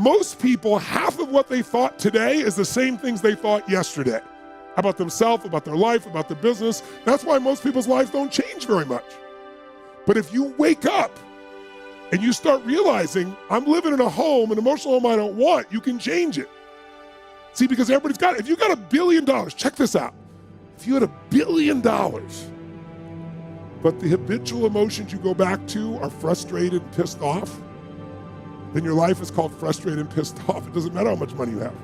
Most people, half of what they thought today is the same things they thought yesterday about themselves, about their life, about their business. That's why most people's lives don't change very much. But if you wake up and you start realizing, I'm living in a home, an emotional home I don't want, you can change it. See, because everybody's got it. If you got $1 billion, check this out. If you had $1 billion, but the habitual emotions you go back to are frustrated and pissed off, then your life is called frustrated and pissed off. It doesn't matter how much money you have.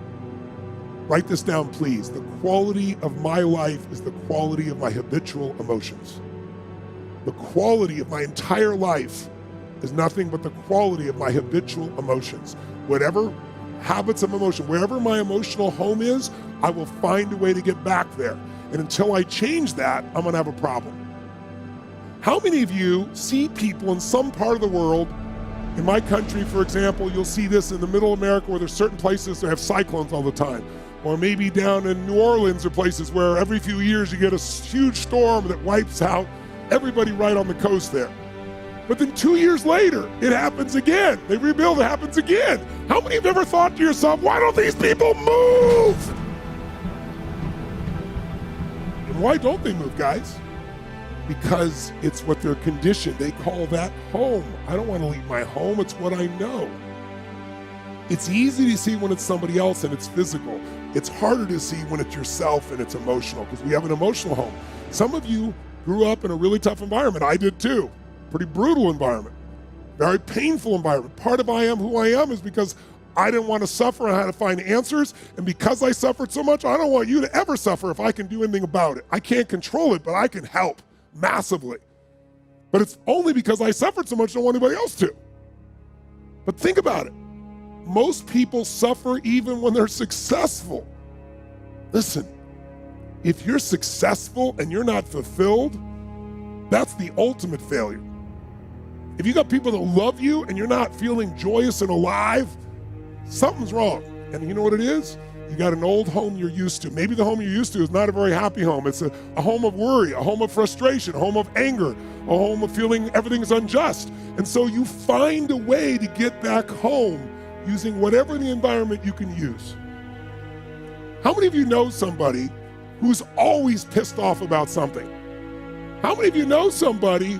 Write this down, please. The quality of my life is the quality of my habitual emotions. The quality of my entire life is nothing but the quality of my habitual emotions. Whatever habits of emotion, wherever my emotional home is, I will find a way to get back there. And until I change that, I'm gonna have a problem. How many of you see people in some part of the world, in my country, for example, you'll see this in the middle of America where there's certain places that have cyclones all the time. Or maybe down in New Orleans or places where every few years you get a huge storm that wipes out everybody right on the coast there. But then 2 years later, it happens again. They rebuild, it happens again. How many have ever thought to yourself, why don't these people move? And why don't they move, guys? Because it's what they're conditioned. They call that home. I don't want to leave my home, it's what I know. It's easy to see when it's somebody else and it's physical. It's harder to see when it's yourself and it's emotional, because we have an emotional home. Some of you grew up in a really tough environment. I did too. Pretty brutal environment. Very painful environment. Part of I am who I am is because I didn't want to suffer. I had to find answers. And because I suffered so much, I don't want you to ever suffer if I can do anything about it. I can't control it, but I can help massively. But it's only because I suffered so much I don't want anybody else to. But think about it. Most people suffer even when they're successful. Listen, if you're successful and you're not fulfilled, that's the ultimate failure. If you got people that love you and you're not feeling joyous and alive, something's wrong. And you know what it is? You got an old home you're used to. Maybe the home you're used to is not a very happy home. It's a home of worry, a home of frustration, a home of anger, a home of feeling everything's unjust. And so you find a way to get back home using whatever the environment you can use. How many of you know somebody who's always pissed off about something? How many of you know somebody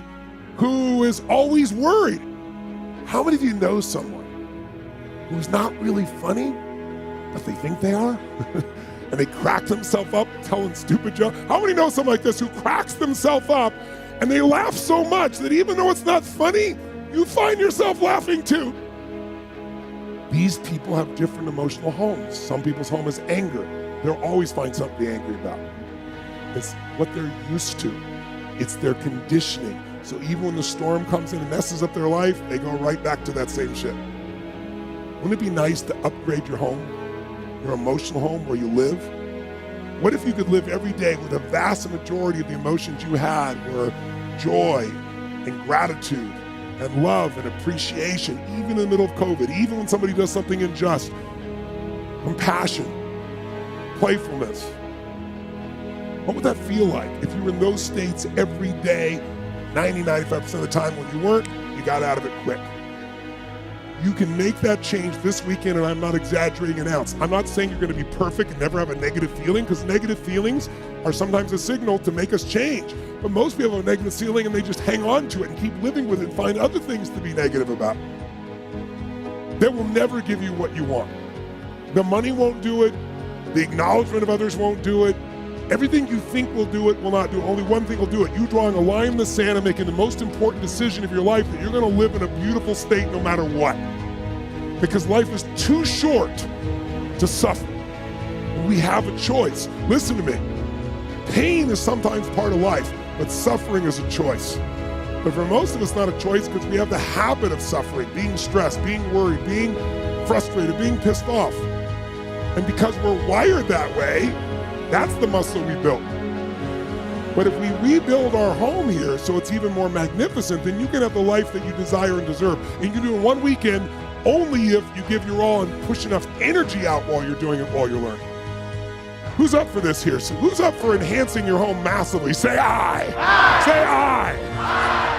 who is always worried? How many of you know someone who's not really funny, but they think they are? And they crack themselves up telling stupid jokes? How many know someone like this who cracks themselves up and they laugh so much that even though it's not funny, you find yourself laughing too? These people have different emotional homes. Some people's home is anger. They'll always find something to be angry about. It's what they're used to. It's their conditioning. So even when the storm comes in and messes up their life, they go right back to that same shit. Wouldn't it be nice to upgrade your home, your emotional home where you live? What if you could live every day with a vast majority of the emotions you had were joy and gratitude and love and appreciation, even in the middle of COVID, even when somebody does something unjust, compassion, playfulness? What would that feel like if you were in those states every day, 90-95% of the time? When you weren't, you got out of it quick. You can make that change this weekend, and I'm not exaggerating an ounce. I'm not saying you're going to be perfect and never have a negative feeling, because negative feelings are sometimes a signal to make us change. But most people have a negative feeling and they just hang on to it and keep living with it and find other things to be negative about. That will never give you what you want. The money won't do it. The acknowledgement of others won't do it. Everything you think will do it will not do it. Only one thing will do it. You drawing a line in the sand and making the most important decision of your life that you're going to live in a beautiful state no matter what. Because life is too short to suffer. We have a choice. Listen to me. Pain is sometimes part of life, but suffering is a choice. But for most of us, not a choice, because we have the habit of suffering, being stressed, being worried, being frustrated, being pissed off. And because we're wired that way, that's the muscle we built. But if we rebuild our home here so it's even more magnificent, then you can have the life that you desire and deserve. And you can do it in one weekend only if you give your all and push enough energy out while you're doing it, while you're learning. Who's up for this here? So who's up for enhancing your home massively? Say aye. Aye. Say aye. Aye.